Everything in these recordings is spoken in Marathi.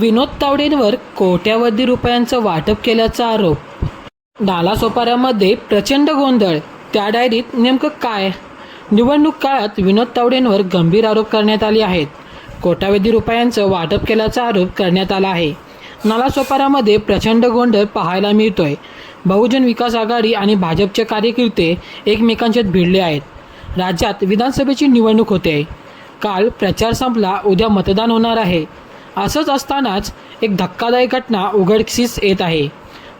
विनोद तावडेंवर कोट्यावधी रुपयांचं वाटप केल्याचा आरोप. नालासोपाऱ्यामध्ये प्रचंड गोंधळ. त्या डायरीत नेमकं काय? निवडणूक काळात विनोद तावडेंवर गंभीर आरोप करण्यात आले आहेत. कोट्यावधी रुपयांचं वाटप केल्याचा आरोप करण्यात आला आहे. नालासोपाऱ्यामध्ये प्रचंड गोंधळ पाहायला मिळतोय. बहुजन विकास आघाडी आणि भाजपचे कार्यकर्ते एकमेकांच्यात भिडले आहेत. राज्यात विधानसभेची निवडणूक होते. काल प्रचार संपला, उद्या मतदान होणार आहे. असंच असतानाच एक धक्कादायक घटना उघडकीस येत आहे.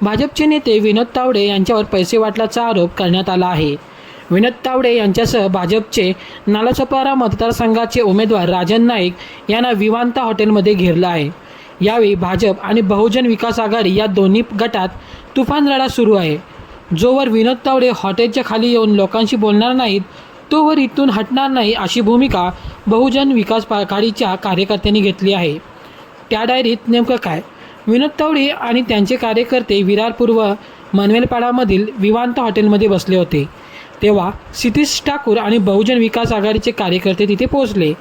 भाजपचे नेते विनोद तावडे यांच्यावर पैसे वाटल्याचा आरोप करण्यात आला आहे. विनोद तावडे यांच्यासह भाजपचे नालासोपारा मतदारसंघाचे उमेदवार राजन नाईक यांना विवांता हॉटेलमध्ये घेरलं आहे. यावेळी भाजप आणि बहुजन विकास आघाडी या दोन्ही गटात तुफान लढा सुरू आहे. जोवर विनोद तावडे हॉटेलच्या खाली येऊन लोकांशी बोलणार नाहीत तोवर इथून हटणार नाही, अशी भूमिका बहुजन विकास आघाडीच्या कार्यकर्त्यांनी घेतली आहे. त्या डायरीत नेमकं काय? विनोद तावडे आणि त्यांचे कार्यकर्ते विरार पूर्व मनवेलपाडामधील विवांता हॉटेलमध्ये बसले होते. तेव्हा क्षितिज ठाकूर आणि बहुजन विकास आघाडीचे कार्यकर्ते तिथे पोहोचले.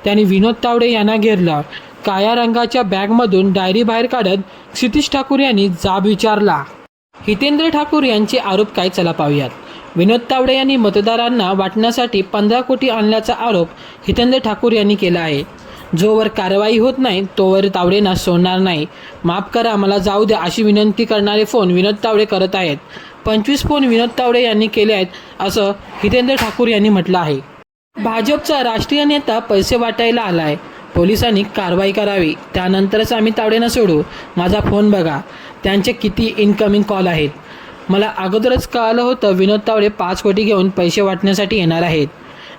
त्यांनी विनोद तावडे यांना घेरलं. काळ्या रंगाच्या बॅगमधून डायरी बाहेर काढत क्षितिज ठाकूर यांनी जाब विचारला. हितेंद्र ठाकूर यांचे आरोप काय? चला पाहूयात. विनोद तावडे यांनी मतदारांना वाटण्यासाठी 15 कोटी आणल्याचा आरोप हितेंद्र ठाकूर यांनी केला आहे. जोवर कारवाई होत नाही तोवर तावडेंना सोडणार नाही. माफ करा, मला जाऊ द्या, अशी विनंती करणारे फोन विनोद तावडे करत आहेत. 25 फोन विनोद तावडे यांनी केले आहेत, असं हितेंद्र ठाकूर यांनी म्हटलं आहे. भाजपचा राष्ट्रीय नेता पैसे वाटायला आलाय. पोलिसांनी कारवाई करावी, त्यानंतरच आम्ही तावडेंना सोडू. माझा फोन बघा, त्यांचे किती इनकमिंग कॉल आहेत. मला अगोदरच कळालं होतं विनोद तावडे 5 कोटी घेऊन पैसे वाटण्यासाठी येणार आहेत.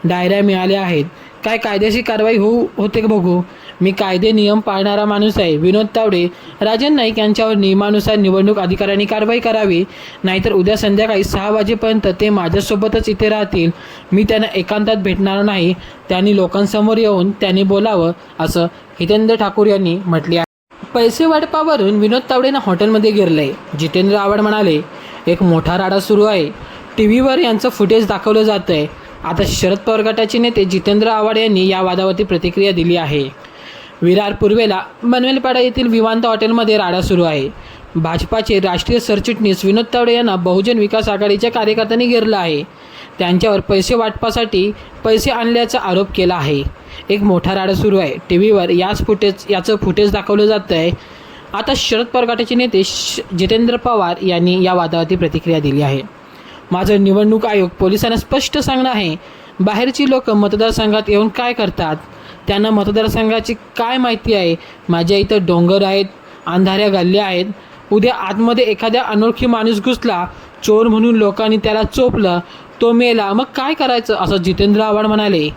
डायऱ्या मिळाल्या आहेत. काय कायदेशीर कारवाई होते बघू. मी कायदे नियम पाळणारा माणूस आहे. विनोद तावडे, राजन नाईक यांच्यावर नियमानुसार निवडणूक अधिकाऱ्यांनी कारवाई करावी, नाहीतर उद्या संध्याकाळी 6 वाजेपर्यंत ते माझ्यासोबतच इथे राहतील. मी त्यांना एकांतात भेटणार नाही. त्यांनी लोकांसमोर येऊन त्यांनी बोलावं, असं हितेंद्र ठाकूर यांनी म्हटले आहे. पैसे वाटपावरून विनोद तावडेंना हॉटेलमध्ये घेरले. जितेंद्र आव्हाड म्हणाले, एक मोठा राडा सुरू आहे. टीव्हीवर यांचं फुटेज दाखवलं जात आहे. आता शरद पवार गटाचे नेते जितेंद्र आव्हाड यांनी या वादावरती प्रतिक्रिया दिली आहे. विरार पूर्वेला मनवेलपाडा येथील विवांता हॉटेलमध्ये राडा सुरू आहे. भाजपाचे राष्ट्रीय सरचिटणीस विनोद तावडे यांना बहुजन विकास आघाडीच्या कार्यकर्त्यांनी घेरलं आहे. त्यांच्यावर पैसे वाटपासाठी पैसे आणल्याचा आरोप केला आहे. एक मोठा राडा सुरू आहे. टीव्हीवर याचं फुटेज दाखवलं जातं आहे. आता शरद पवार गटाचे नेते जितेंद्र पवार यांनी या वादावरती प्रतिक्रिया दिली आहे. माझं निवडणूक आयोग पोलिसांना स्पष्ट सांगणं आहे, बाहेरची लोक मतदारसंघात येऊन काय करतात, त्यांना मतदारसंघाची काय माहिती आहे. माझ्या इथं डोंगर आहेत, अंधाऱ्या गल्ल्या आहेत. उद्या आतमध्ये एखाद्या अनोळखी माणूस घुसला, चोर म्हणून लोकांनी त्याला चोपलं, तो मेला, मग काय करायचं, असं जितेंद्र आव्हाड म्हणाले.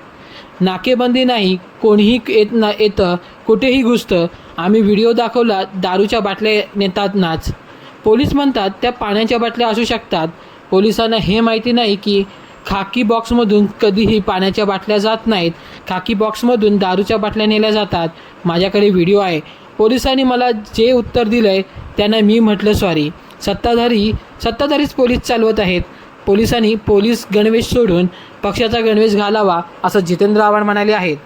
नाकेबंदी नाही, कोणीही येतं, कुठेही घुसतं. आम्ही व्हिडिओ दाखवला, दारूच्या बाटल्या नेतात नाच. पोलीस म्हणतात त्या पाण्याच्या बाटल्या असू शकतात. पोलिसांना हे माहिती नाही की खाकी बॉक्समधून कधीही पाण्याच्या बाटल्या जात नाहीत. खाकी बॉक्समधून दारूच्या बाटल्या नेल्या जातात. माझ्याकडे व्हिडिओ आहे. पोलिसांनी मला जे उत्तर दिलं आहे त्यांना मी म्हटलं सॉरी. सत्ताधारीच पोलीस चालवत आहेत. पोलिसांनी पोलीस गणवेश सोडून पक्षाचा गणवेश घालावा, असं जितेंद्र आव्हाड म्हणाले आहेत.